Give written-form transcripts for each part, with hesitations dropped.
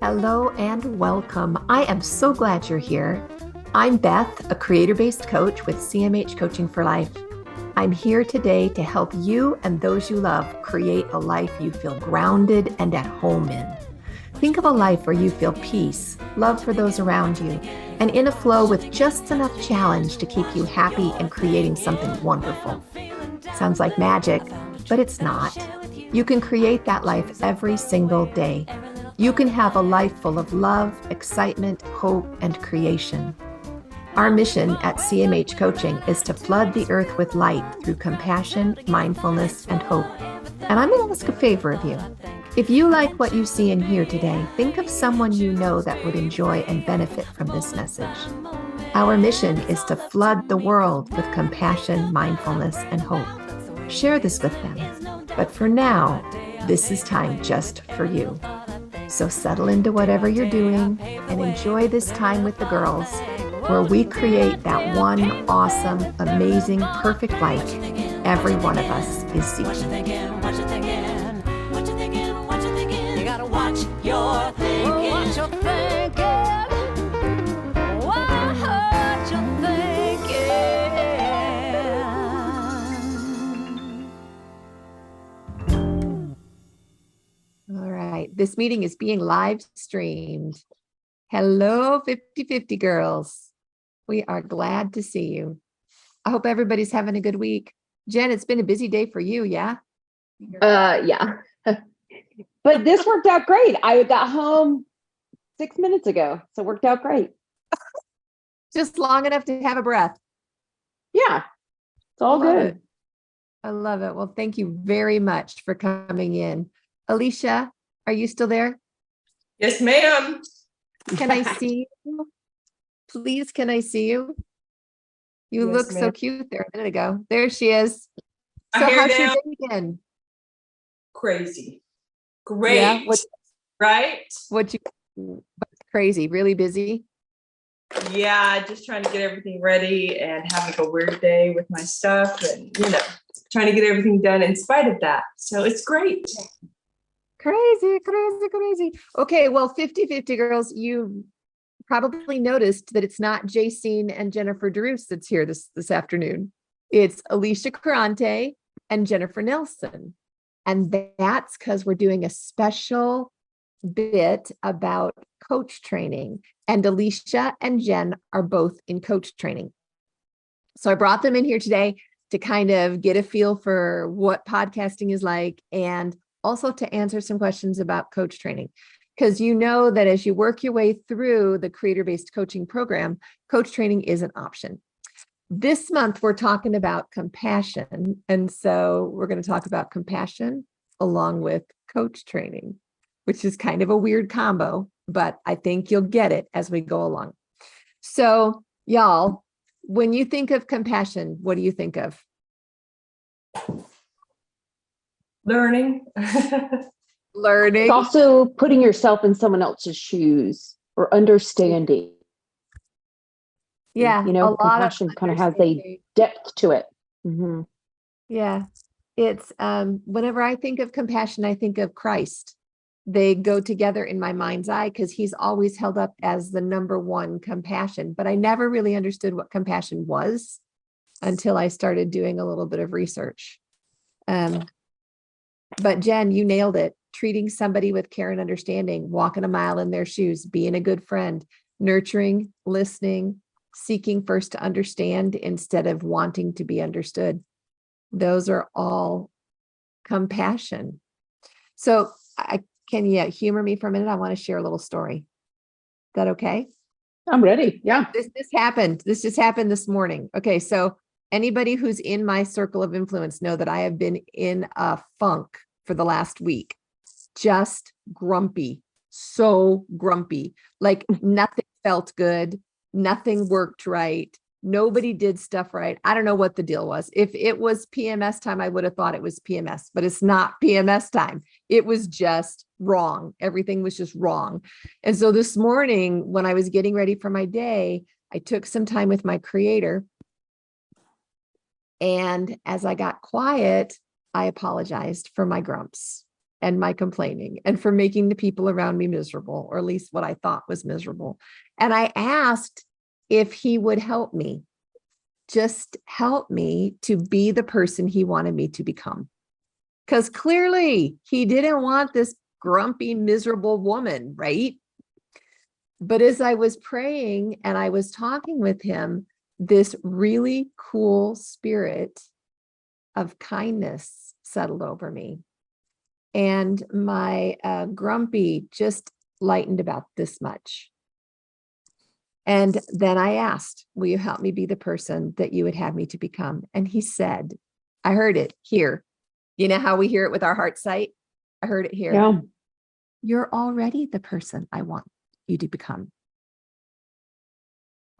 Hello and welcome. I am so glad you're here. I'm Beth, a creator-based coach with CMH Coaching for Life. I'm here today to help you and those you love create a life you feel grounded and at home in. Think of a life where you feel peace, love for those around you, and in a flow with just enough challenge to keep you happy and creating something wonderful. Sounds like magic, but it's not. You can create that life every single day. You can have a life full of love, excitement, hope, and creation. Our mission at CMH Coaching is to flood the earth with light through compassion, mindfulness, and hope. And I'm going to ask a favor of you. If you like what you see and hear today, think of someone you know that would enjoy and benefit from this message. Our mission is to flood the world with compassion, mindfulness, and hope. Share this with them. But for now, this is time just for you. So settle into whatever you're doing and enjoy this time with the girls, where we create that one awesome, amazing, perfect life every one of us is seeking. You gotta watch your thinking. Watch your thinking. Watch your thinking. All right, this meeting is being live streamed. Hello, 50/50 girls. We are glad to see you. I hope everybody's having a good week. Jen, it's been a busy day for you, yeah? Yeah. But this worked out great. I got home 6 minutes ago, so it worked out great. Just long enough to have a breath. Yeah, it's all good. I love it. Well, thank you very much for coming in. Alicia, are you still there? Yes, ma'am. Can I see you? Please, can I see you? You Yes, look so ma'am. cute there a minute ago. There she is. I So hear how's your them. day again? Crazy. Great. Yeah, Right? what's crazy? Really busy? Yeah, just trying to get everything ready and having a weird day with my stuff and, trying to get everything done in spite of that. So it's great. Crazy. Okay, well, 50/50 girls, you probably noticed that it's not Jacine and Jennifer DeRoos that's here this afternoon. It's Alicia Carante and Jennifer Nelson. And that's because we're doing a special bit about coach training. And Alicia and Jen are both in coach training. So I brought them in here today to kind of get a feel for what podcasting is like, and also to answer some questions about coach training. Because you know that as you work your way through the creator-based coaching program, coach training is an option. This month, we're talking about compassion. And so we're going to talk about compassion along with coach training, which is kind of a weird combo, but I think you'll get it as we go along. So y'all, when you think of compassion, what do you think of? Learning. Learning. It's also putting yourself in someone else's shoes or understanding. Yeah, You know, a lot compassion kind of has a depth to it. Mm-hmm. Yeah, it's whenever I think of compassion, I think of Christ. They go together in my mind's eye because he's always held up as the number one compassion. But I never really understood what compassion was until I started doing a little bit of research. But Jen, you nailed it. Treating somebody with care and understanding, walking a mile in their shoes, being a good friend, nurturing, listening, seeking first to understand instead of wanting to be understood. Those are all compassion. So can you humor me for a minute? I want to share a little story. Is that okay? I'm ready. Yeah. This happened. This just happened this morning. Okay, so anybody who's in my circle of influence know that I have been in a funk for the last week. Just grumpy, so grumpy. Like nothing felt good. Nothing worked right. Nobody did stuff right. I don't know what the deal was. If it was PMS time, I would have thought it was PMS, but it's not PMS time. It was just wrong. Everything was just wrong. And so this morning, when I was getting ready for my day, I took some time with my creator. And as I got quiet, I apologized for my grumps. and my complaining and for making the people around me miserable, or at least what I thought was miserable. And I asked if he would help me, just help me to be the person he wanted me to become. Because clearly he didn't want this grumpy, miserable woman, right? But as I was praying and I was talking with him, this really cool spirit of kindness settled over me. And my grumpy just lightened about this much. And then I asked, will you help me be the person that you would have me to become? And he said, I heard it here. You know how we hear it with our heart sight? I heard it here. Yeah. You're already the person I want you to become.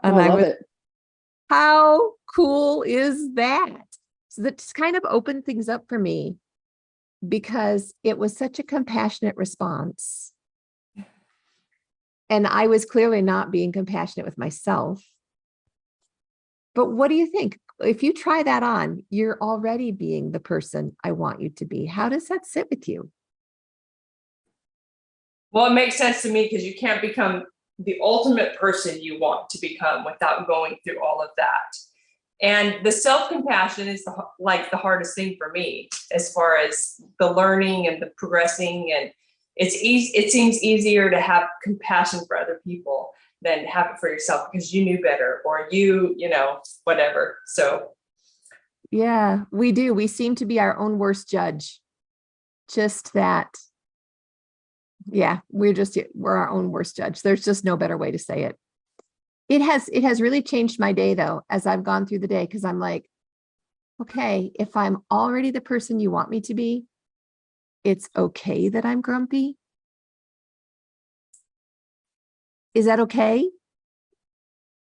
I And love it. how cool is that? So that just kind of opened things up for me, because it was such a compassionate response. And I was clearly not being compassionate with myself. But what do you think? If you try that on, you're already being the person I want you to be. How does that sit with you? Well, it makes sense to me because you can't become the ultimate person you want to become without going through all of that. And the self-compassion is the hardest thing for me, as far as the learning and the progressing. And it's easy. It seems easier to have compassion for other people than have it for yourself, because you knew better, or you know, whatever. So Yeah, we do. We seem to be our own worst judge. Just that. Yeah, we're our own worst judge. There's just no better way to say it. It has really changed my day, though, as I've gone through the day, because I'm like, okay, if I'm already the person you want me to be, it's okay that I'm grumpy. Is that okay?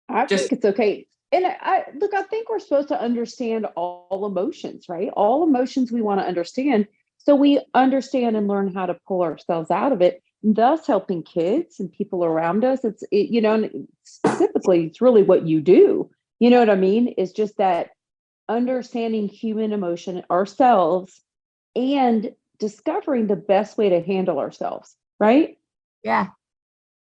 I think it's okay. And I think we're supposed to understand all emotions, right? All emotions we want to understand. So we understand and learn how to pull ourselves out of it, thus helping kids and people around us. And specifically, it's really what you do. You know what I mean? It's just that understanding human emotion ourselves and discovering the best way to handle ourselves, right? Yeah.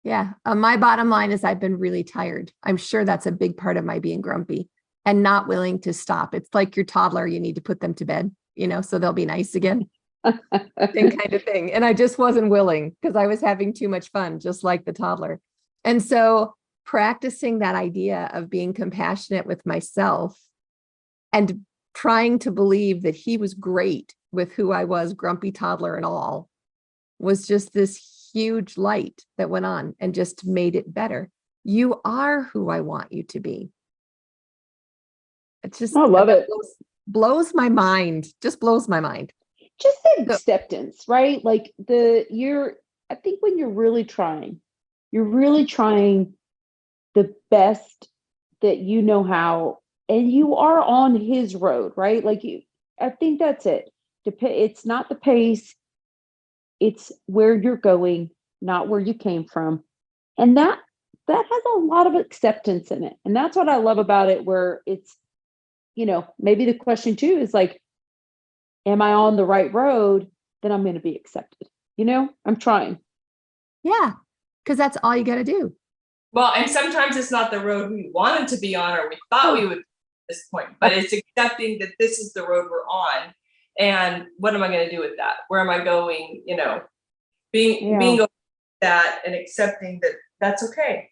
Yeah. My bottom line is I've been really tired. I'm sure that's a big part of my being grumpy and not willing to stop. It's like your toddler, you need to put them to bed, so they'll be nice again. Same kind of thing. And I just wasn't willing because I was having too much fun, just like the toddler. And so practicing that idea of being compassionate with myself and trying to believe that he was great with who I was, grumpy toddler and all, was just this huge light that went on and just made it better. You are who I want you to be. It's just, I love it. Blows my mind, just blows my mind. Just acceptance, right? Like I think when you're really trying the best that you know how, and you are on his road, right? I think that's it. It's not the pace, it's where you're going, not where you came from. And that has a lot of acceptance in it. And that's what I love about it, where it's, maybe the question too is like, am I on the right road? Then I'm going to be accepted. I'm trying. Yeah. Because that's all you got to do. well, and sometimes it's not the road we wanted to be on, or we thought we would at this point, but it's accepting that this is the road we're on. And what am I going to do with that? Where am I going? Being okay with that and accepting that that's okay.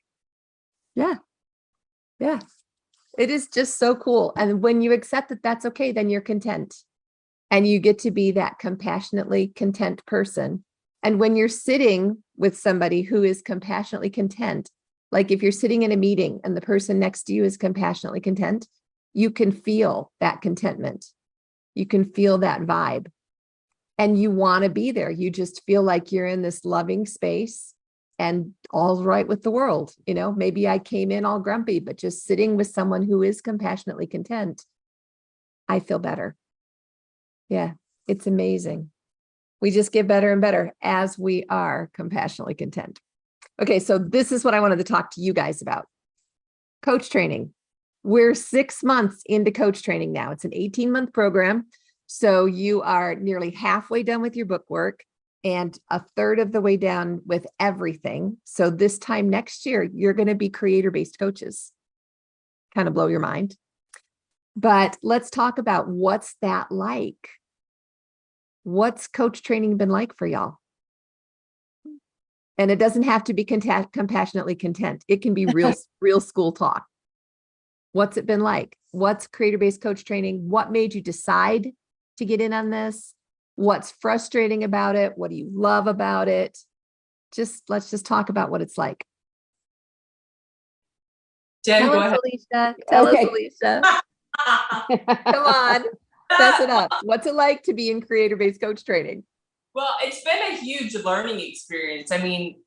Yeah. Yeah. It is just so cool. And when you accept that that's okay, then you're content. And you get to be that compassionately content person. And when you're sitting with somebody who is compassionately content, like if you're sitting in a meeting and the person next to you is compassionately content, you can feel that contentment. You can feel that vibe. And you want to be there. You just feel like you're in this loving space and all's right with the world. Maybe I came in all grumpy, but just sitting with someone who is compassionately content, I feel better. Yeah, it's amazing. We just get better and better as we are compassionately content. Okay, so this is what I wanted to talk to you guys about. Coach training. We're 6 months into coach training now. It's an 18-month program. So you are nearly halfway done with your book work. and a third of the way down with everything. So this time next year, you're going to be creator-based coaches. Kind of blow your mind. But let's talk about what's that like. What's coach training been like for y'all? And it doesn't have to be compassionately content. It can be real school talk. What's it been like? What's creator-based coach training? What made you decide to get in on this? What's frustrating about it? What do you love about it? Let's just talk about what it's like. Jen, Tell go us, ahead. Alicia. Tell us, Okay. Alicia. Come on. Mess it up. What's it like to be in creator-based coach training? Well, it's been a huge learning experience. I mean,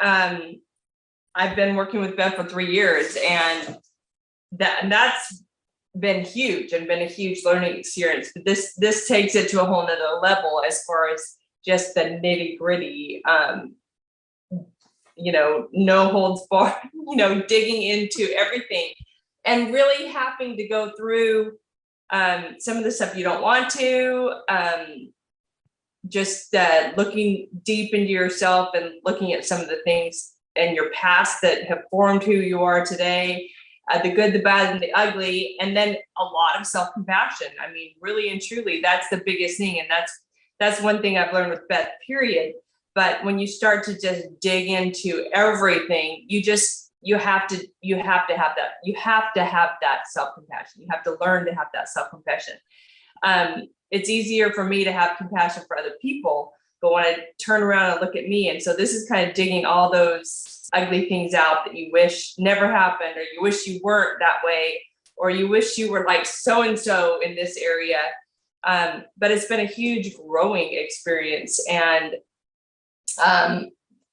I've been working with Beth for 3 years, and that's been huge and been a huge learning experience. But this takes it to a whole nother level as far as just the nitty gritty, no holds barred, digging into everything and really having to go through some of the stuff you don't want to, just looking deep into yourself and looking at some of the things in your past that have formed who you are today, the good, the bad, and the ugly, and then a lot of self-compassion. I mean, really and truly, that's the biggest thing. And that's one thing I've learned with Beth, period. But when you start to just dig into everything, you have to have that. You have to have that self-compassion. You have to learn to have that self-compassion. It's easier for me to have compassion for other people, but when I turn around and look at me, and so this is kind of digging all those ugly things out that you wish never happened, or you wish you weren't that way, or you wish you were like so-and-so in this area. But it's been a huge growing experience. And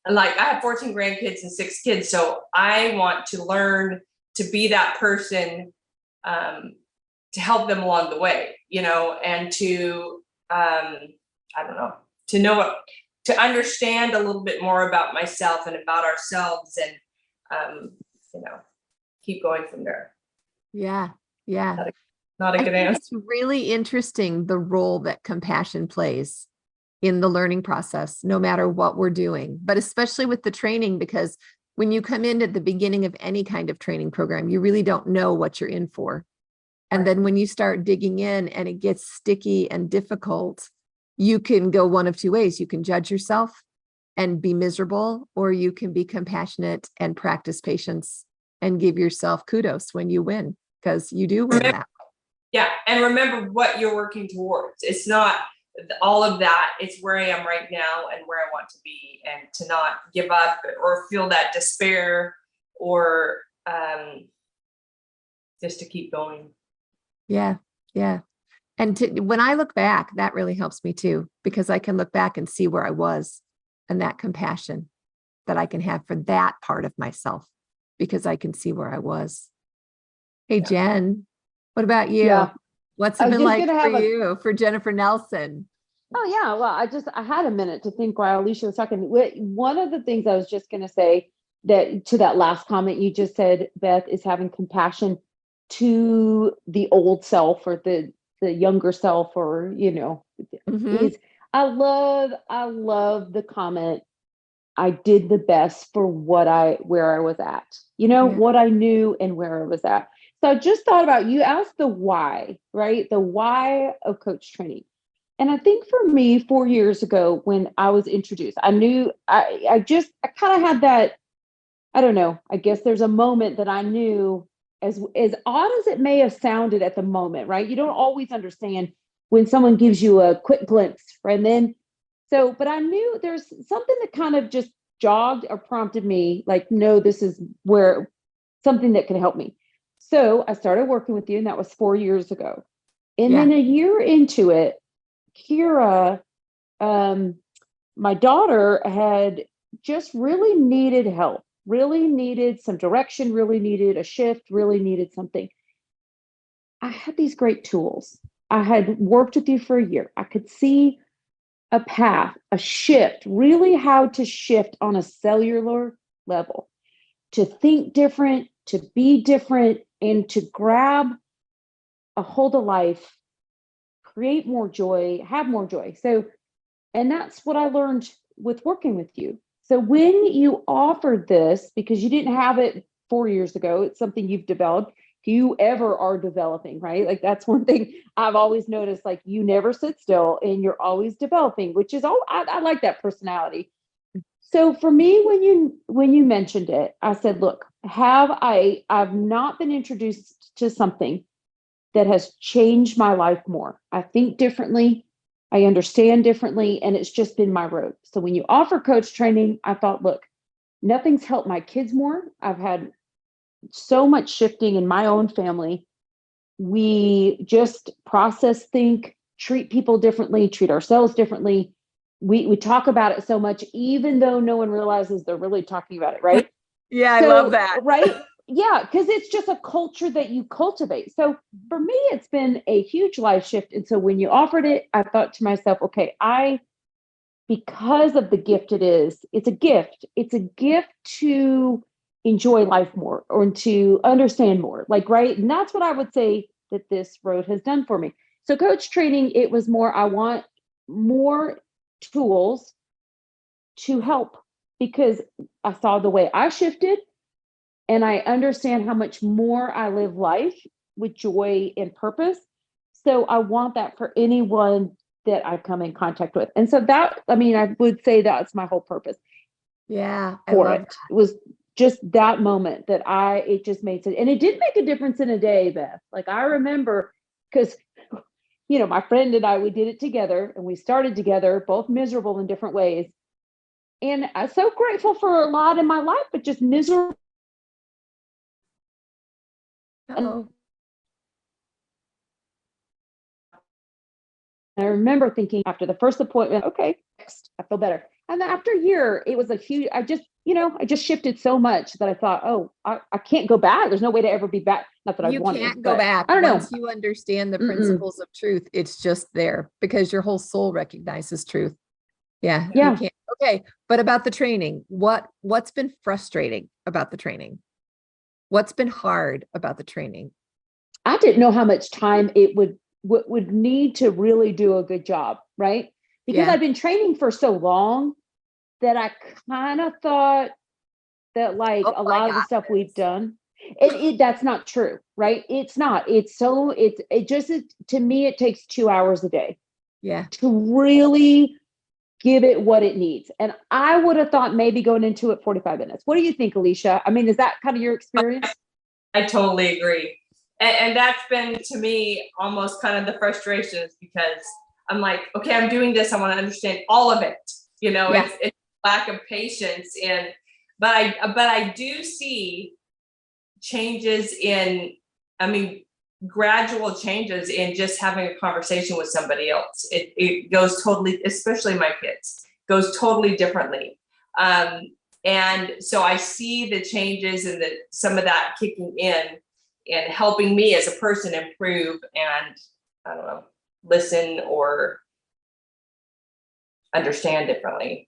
like I have 14 grandkids and 6 kids. So I want to learn to be that person, to help them along the way, and to, to understand a little bit more about myself and about ourselves, and, keep going from there. Yeah. Yeah. Not a good answer. It's really interesting, the role that compassion plays in the learning process, no matter what we're doing, but especially with the training, because when you come in at the beginning of any kind of training program, you really don't know what you're in for. And then when you start digging in and it gets sticky and difficult, you can go one of two ways. You can judge yourself and be miserable, or you can be compassionate and practice patience and give yourself kudos when you win, because you do win that. Yeah. And remember what you're working towards. It's not all of that. It's where I am right now and where I want to be, and to not give up or feel that despair, or just to keep going. Yeah. Yeah. And when I look back, that really helps me too, because I can look back and see where I was, and that compassion that I can have for that part of myself, because I can see where I was. Hey, Yeah. Jen, what about you? Yeah. What's it been like for you, for Jennifer Nelson? Oh yeah. Well, I had a minute to think while Alicia was talking. One of the things I was just going to say, that to that last comment you just said, Beth, is having compassion to the old self, or the younger self, or, is, I love the comment, I did the best for where I was at, what I knew and where I was at. So I just thought about, you asked the why, right? The why of coach training. And I think for me, 4 years ago, when I was introduced, I knew I kind of had that, I don't know, I guess there's a moment that I knew, as odd as it may have sounded at the moment, right? You don't always understand when someone gives you a quick glimpse, right? And then, but I knew there's something that kind of just jogged or prompted me, like, no, this is where something that can help me. So I started working with you, and that was 4 years ago. And then a year into it, Kira, my daughter, had just really needed help, really needed some direction, really needed a shift, really needed something. I had these great tools. I had worked with you for a year. I could see a path, a shift, really how to shift on a cellular level, to think different, to be different, and to grab a hold of life, create more joy, have more joy. So And that's what I learned with working with you. So when you offered this, because you didn't have it 4 years ago, it's something you've developed. If you ever are developing, right? Like that's one thing I've always noticed, like you never sit still and you're always developing, which is all I like that personality. So for me, when you mentioned it, I said, look, I've not been introduced to something that has changed my life more. I think differently. I understand differently, and it's just been my road. So when you offer coach training, I thought, look, nothing's helped my kids more. I've had so much shifting in my own family. We just process, think, treat people differently, treat ourselves differently. We talk about it so much, even though no one realizes they're really talking about it, right? Yeah, I So, love that. Right? Yeah, because it's just a culture that you cultivate. So for me, it's been a huge life shift. And so when you offered it, I thought to myself, okay, because of the gift it is, it's a gift. It's a gift to enjoy life more or to understand more. Like, right. And that's what I would say that this road has done for me. So coach training, it was more, I want more tools to help because I saw the way I shifted and I understand how much more I live life with joy and purpose. So I want that for anyone that I come in contact with. And so that, I mean, I would say that's my whole purpose. Yeah, I for love it. that. It was just that moment that it just made sense. And it did make a difference in a day, Beth. Like I remember, because my friend and I, we did it together and we started together, both miserable in different ways. And I'm so grateful for a lot in my life, but just miserable. Oh, I remember thinking after the first appointment, okay, next, I feel better. And then after a year, it was a huge, I just shifted so much that I thought, oh, I can't go back. There's no way to ever be back. Not that I you wanted, can't go but back. I don't know. Once you understand the Mm-mm. principles of truth, it's just there because your whole soul recognizes truth. Yeah, Yeah. you can't. Okay, but about the training, what's been frustrating about the training? What's been hard about the training? I didn't know how much time it would need to really do a good job, right? Because Yeah. I've been training for so long that I kind of thought that like Oh, a I lot of the got stuff we've this. done, that's not true, right? It's not. To me, it takes 2 hours a day Yeah. to really give it what it needs. And I would have thought maybe going into it 45 minutes. What do you think, Alicia? I mean, is that kind of your experience? I totally agree. And that's been to me almost kind of the frustrations because I'm like, okay, I'm doing this. I want to understand all of it. Yeah. It's lack of patience. But I do see changes gradual changes in just having a conversation with somebody else. It goes totally, especially my kids, goes totally differently. And so I see the changes and some of that kicking in and helping me as a person improve and, I don't know, listen or understand differently.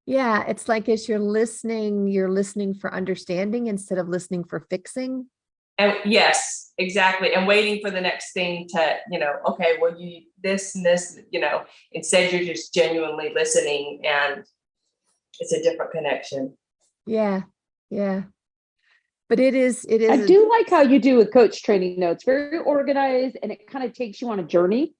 Yeah, it's like as you're listening for understanding instead of listening for fixing. And yes, exactly. And waiting for the next thing to, okay, well, you this and this, instead you're just genuinely listening and it's a different connection. Yeah. Yeah. But it is I do like how you do with coach training notes, very organized, and it kind of takes you on a journey,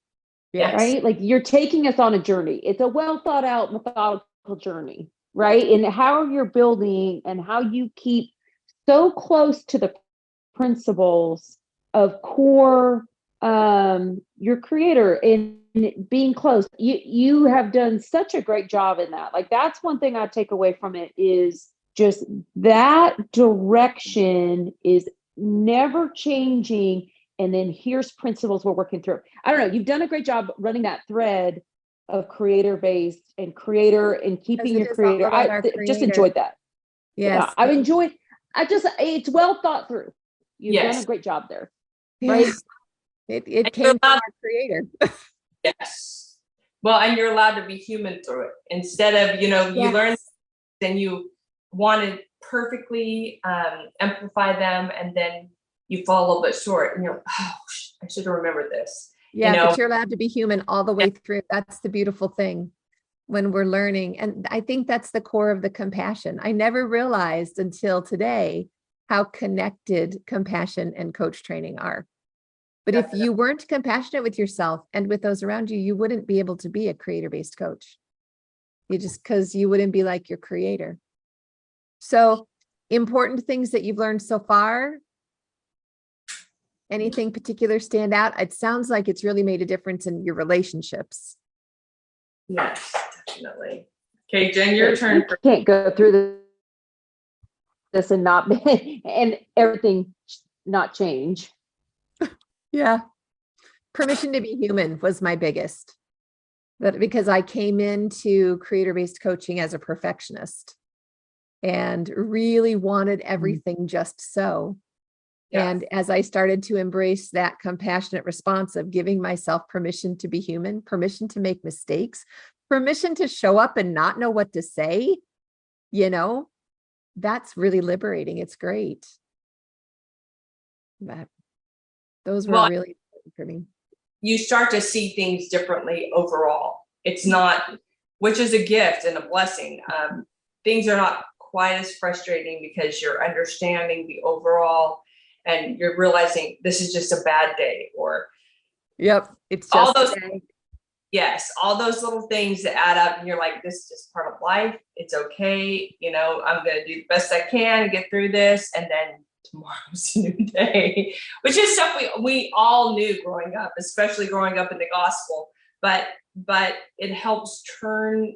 yeah. right? Like you're taking us on a journey. It's a well thought out methodical journey, right? And how you're building and how you keep so close to the principles of core your creator and being close. You have done such a great job in that. Like that's one thing I take away from it is just that direction is never changing. And then here's principles we're working through. I don't know. You've done a great job running that thread of creator based and creator and keeping your creator. Just enjoyed that. Yes. Yeah, I've enjoyed. It's well thought through. You've done a great job there, right? It came from our creator. Yes. Well, and you're allowed to be human through it instead of, you learn and you want to perfectly amplify them and then you fall a little bit short and you're like, oh, I should have remembered this. Yeah, but you're allowed to be human all the way through. That's the beautiful thing. when we're learning. And I think that's the core of the compassion. I never realized until today how connected compassion and coach training are. But if you weren't compassionate with yourself and with those around you, you wouldn't be able to be a creator-based coach. Because you wouldn't be like your creator. So important things that you've learned so far. Anything particular stand out? It sounds like it's really made a difference in your relationships. Yes, definitely. Okay, Jen, your turn. You can't go through this and not and everything not change. Yeah. Permission to be human was my biggest. That because I came into creator-based coaching as a perfectionist and really wanted everything just so. Yeah. And as I started to embrace that compassionate response of giving myself permission to be human, permission to make mistakes, permission to show up and not know what to say, that's really liberating. It's great. But those were really important for me. You start to see things differently overall. It's not, which is a gift and a blessing. Things are not quite as frustrating because you're understanding the overall and you're realizing this is just a bad day, or it's just all those all those little things that add up, and you're like, this is just part of life. It's okay. I'm going to do the best I can and get through this. And then tomorrow's a new day, which is stuff we all knew growing up, especially growing up in the gospel. But it helps turn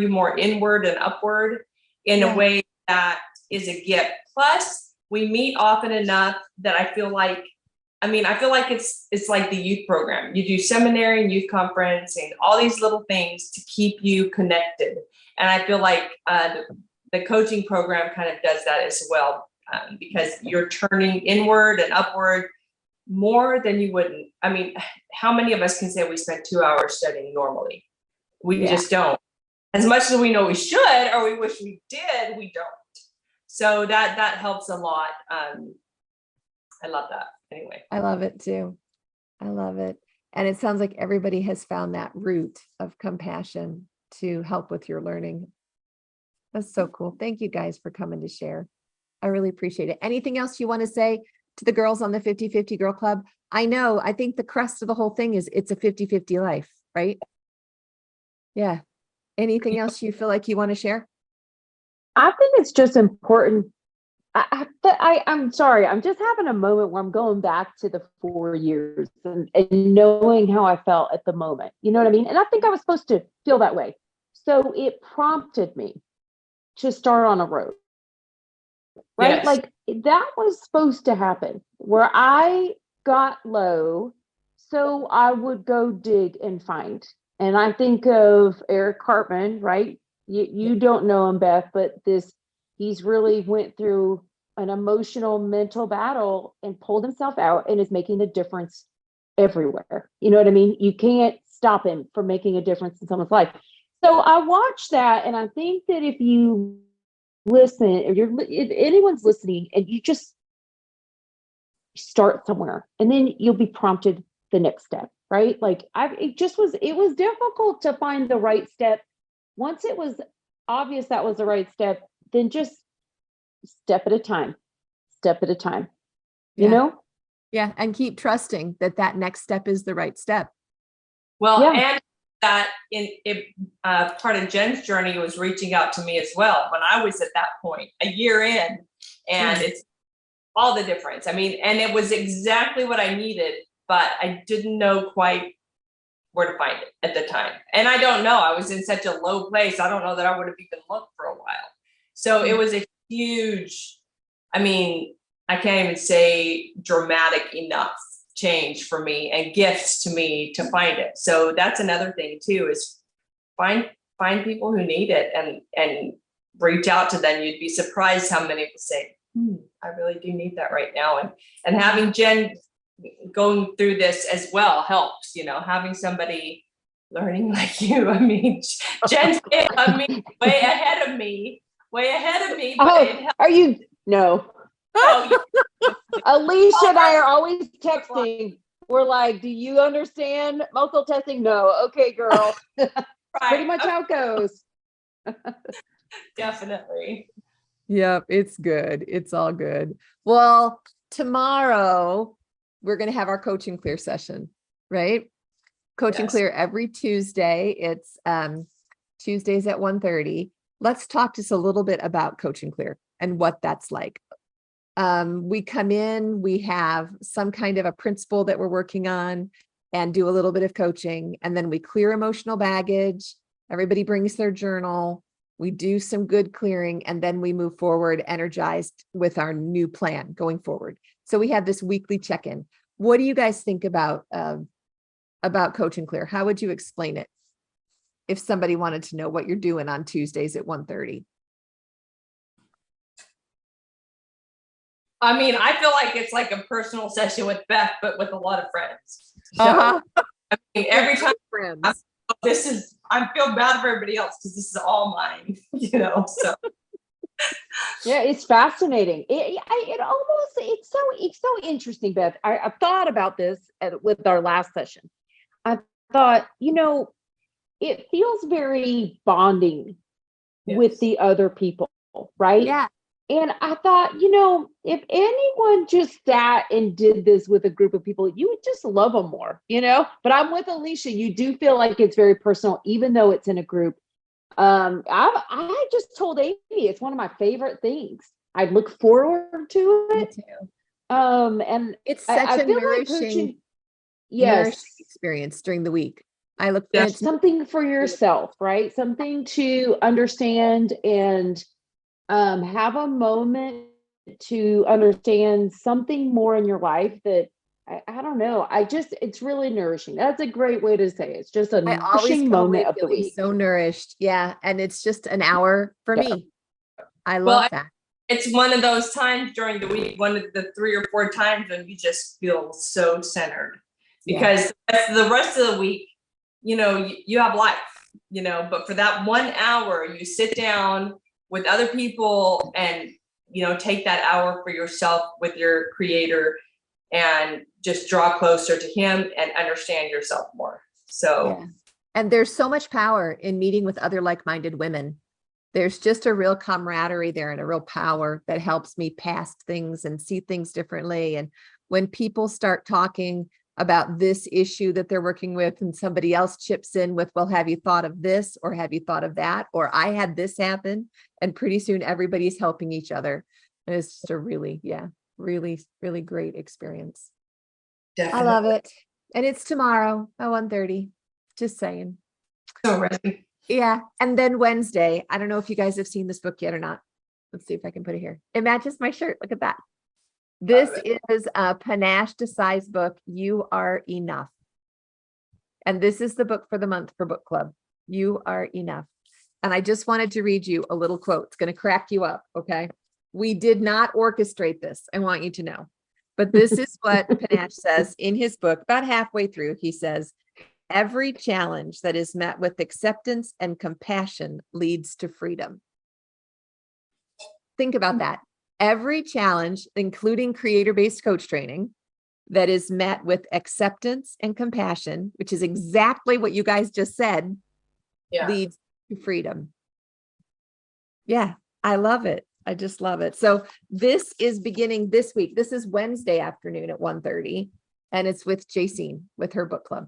you more inward and upward in a way that is a gift. Plus, we meet often enough that I feel like it's like the youth program. You do seminary and youth conference and all these little things to keep you connected. And I feel like the coaching program kind of does that as well, because you're turning inward and upward more than you wouldn't. I mean, how many of us can say we spent 2 hours studying normally? We just don't. As much as we know we should, or we wish we did, we don't. So that helps a lot. I love that. Anyway. I love it too. I love it. And it sounds like everybody has found that root of compassion to help with your learning. That's so cool. Thank you guys for coming to share. I really appreciate it. Anything else you want to say to the girls on the 50/50 Girl Club? I think the crust of the whole thing is it's a 50/50 life, right? Yeah. Anything else you feel like you want to share? I think it's just important. I'm sorry. I'm just having a moment where I'm going back to the 4 years and knowing how I felt at the moment. You know what I mean? And I think I was supposed to feel that way. So it prompted me to start on a road, right? Yes. Like that was supposed to happen where I got low. So I would go dig and find. And I think of Eric Cartman, right? You don't know him, Beth, but he's really went through an emotional mental battle and pulled himself out and is making a difference everywhere. You know what I mean? You can't stop him from making a difference in someone's life. So I watched that, and I think that if you listen, if anyone's listening, and you just start somewhere, and then you'll be prompted the next step, right? Like it was difficult to find the right step. Once it was obvious that was the right step, then just step at a time, you know? Yeah. And keep trusting that next step is the right step. Well, and that part of Jen's journey was reaching out to me as well when I was at that point, a year in, and it's all the difference. I mean, and it was exactly what I needed, but I didn't know quite where to find it at the time. And I don't know, I was in such a low place. I don't know that I would have even looked for a while. So it was a huge, I can't even say dramatic enough change for me and gifts to me to find it. So that's another thing too, is find people who need it and reach out to them. You'd be surprised how many will say, I really do need that right now. And having Jen going through this as well helps, having somebody learning like you. I mean, Jen's way ahead of me. Oh, are you? No. Oh, Alicia and I are always texting. We're like, do you understand muscle testing? No. Okay, girl. Pretty much how it goes. Definitely. Yep, it's good. It's all good. Well, tomorrow we're going to have our Coach and Clear session, right? Coach and Yes. Clear every Tuesday. It's Tuesdays at 1:30. Let's talk just a little bit about Coach and Clear and what that's like. We come in, we have some kind of a principle that we're working on and do a little bit of coaching, and then we clear emotional baggage. Everybody brings their journal. We do some good clearing, and then we move forward energized with our new plan going forward. So we have this weekly check-in. What do you guys think about Coach and Clear? How would you explain it if somebody wanted to know what you're doing on Tuesdays at 1:30? I mean, I feel like it's like a personal session with Beth, but with a lot of friends. So Uh-huh. I mean, every time Friends. I feel bad for everybody else because this is all mine, so. Yeah, it's fascinating. It's so interesting, Beth. I thought about this with our last session. I thought, it feels very bonding with Yes. the other people, right? Yeah. And I thought, if anyone just sat and did this with a group of people, you would just love them more, But I'm with Alicia. You do feel like it's very personal, even though it's in a group. I just told Amy it's one of my favorite things. I look forward to Me it. too. And It's I such a feel like nourishing, coaching, yes, nourishing experience during the week. I look, and Yes. it's something for yourself, right? Something to understand and have a moment to understand something more in your life that I don't know. It's really nourishing. That's a great way to say it. It's just a I always nourishing come away moment of the feeling week. so nourished. Yeah. And it's just an hour for Yeah. me. I Well, love that. It's one of those times during the week, one of the 3 or 4 times when you just feel so centered, because the rest of the week, you have life, but for that 1 hour, you sit down with other people and, take that hour for yourself with your creator and just draw closer to him and understand yourself more. So, Yeah. And there's so much power in meeting with other like-minded women. There's just a real camaraderie there and a real power that helps me past things and see things differently. And when people start talking about this issue that they're working with and somebody else chips in with, well, have you thought of this? Or have you thought of that? Or I had this happen. And pretty soon everybody's helping each other. And it's just a really, really great experience. definitely. I love it. And it's tomorrow at 1:30. Just saying. So ready. Yeah. And then Wednesday, I don't know if you guys have seen this book yet or not. Let's see if I can put it here. It matches my shirt. Look at that. This is a Panache Desai's book, You Are Enough. And this is the book for the month for book club. You Are Enough. And I just wanted to read you a little quote. It's going to crack you up. Okay. We did not orchestrate this. I want you to know. But this is what Panache says in his book. About halfway through, he says, every challenge that is met with acceptance and compassion leads to freedom. Think about that. Every challenge, including creator-based coach training, that is met with acceptance and compassion, which is exactly what you guys just said, leads to freedom. Yeah, I love it. I just love it. So this is beginning this week. This is Wednesday afternoon at 1:30, and it's with Jacine with her book club.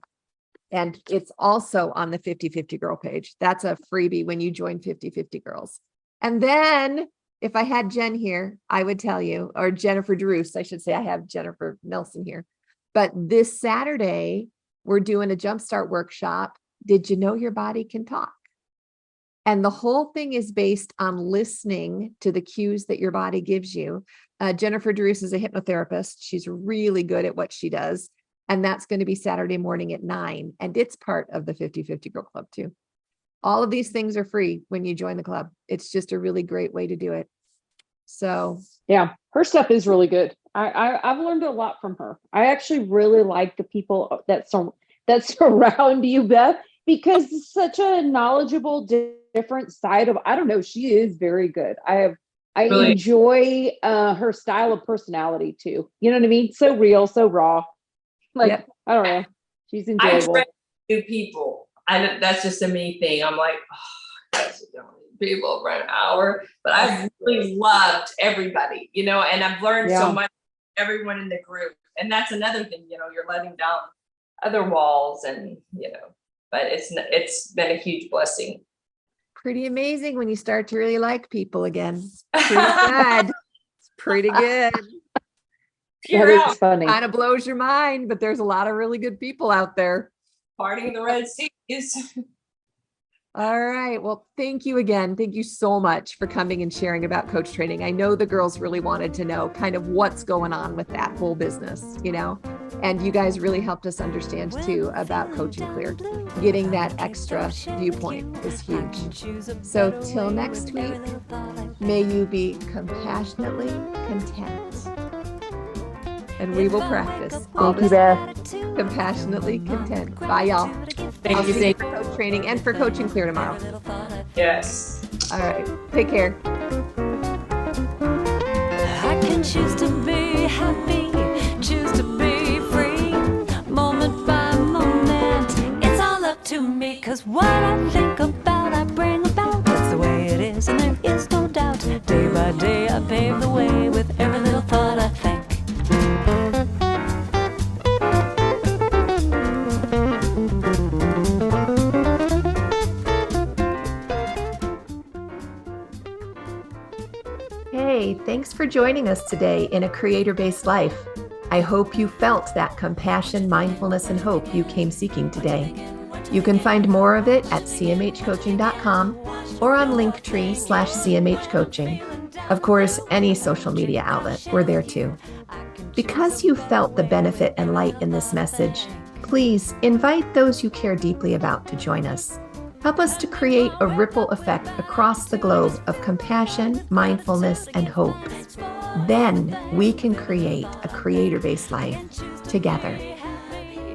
And it's also on the 50/50 Girl page. That's a freebie when you join 50/50 Girls. And then if I had Jen here, I would tell you, or Jennifer Druce, I should say. I have Jennifer Nelson here. But this Saturday, we're doing a jumpstart workshop. Did you know your body can talk? And the whole thing is based on listening to the cues that your body gives you. Jennifer Druce is a hypnotherapist. She's really good at what she does. And that's going to be Saturday morning at 9. And it's part of the 50/50 Girl Club too. All of these things are free when you join the club. It's just a really great way to do it. So yeah, her stuff is really good. I've learned a lot from her. I actually really like the people that surround you, Beth, because it's such a knowledgeable, different side of, I don't know, she is very good. I Really? enjoy her style of personality too. You know what I mean? So real, so raw. Like, Yep. I don't know. She's I enjoyable. attract new people. that's just a me thing. I'm like, oh, guys, you don't need people for an hour. But I've really loved everybody, and I've learned so much from everyone in the group. And that's another thing, you're letting down other walls and, but it's been a huge blessing. Pretty amazing when you start to really like people again. Pretty good. It's pretty good. That is funny. Kind of blows your mind, but there's a lot of really good people out there. Parting the Red Seas. All right. Well, thank you again. Thank you so much for coming and sharing about coach training. I know the girls really wanted to know kind of what's going on with that whole business, and you guys really helped us understand too about Coaching Clear. Getting that extra viewpoint is huge. So till next week, may you be compassionately content. And we will practice all Thank you, this Beth. compassionately content. Bye, y'all. Thank you. See you for coach training and for Coaching Clear tomorrow. Yes. All right. Take care. I can choose to be happy, choose to be free, moment by moment. It's all up to me, 'cause what I think about, I bring about. That's the way it is, and there is no doubt. Day by day, I pave the way with every little thought I think. Hey, thanks for joining us today in A Creator-Based Life. I hope you felt that compassion, mindfulness, and hope you came seeking today. You can find more of it at cmhcoaching.com or on Linktree/CMHcoaching. Of course, any social media outlet, we're there too. Because you felt the benefit and light in this message, please invite those you care deeply about to join us. Help us to create a ripple effect across the globe of compassion, mindfulness, and hope. Then we can create a creator-based life together.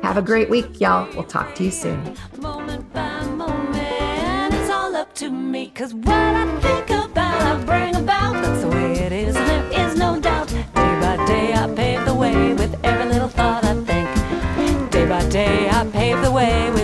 Have a great week, y'all. We'll talk to you soon. Moment by moment, it's all up to me, 'cause what I think about, I bring about. That's the way it is, and there is no doubt. Day by day, I pave the way with every little thought I think. Day by day, I pave the way with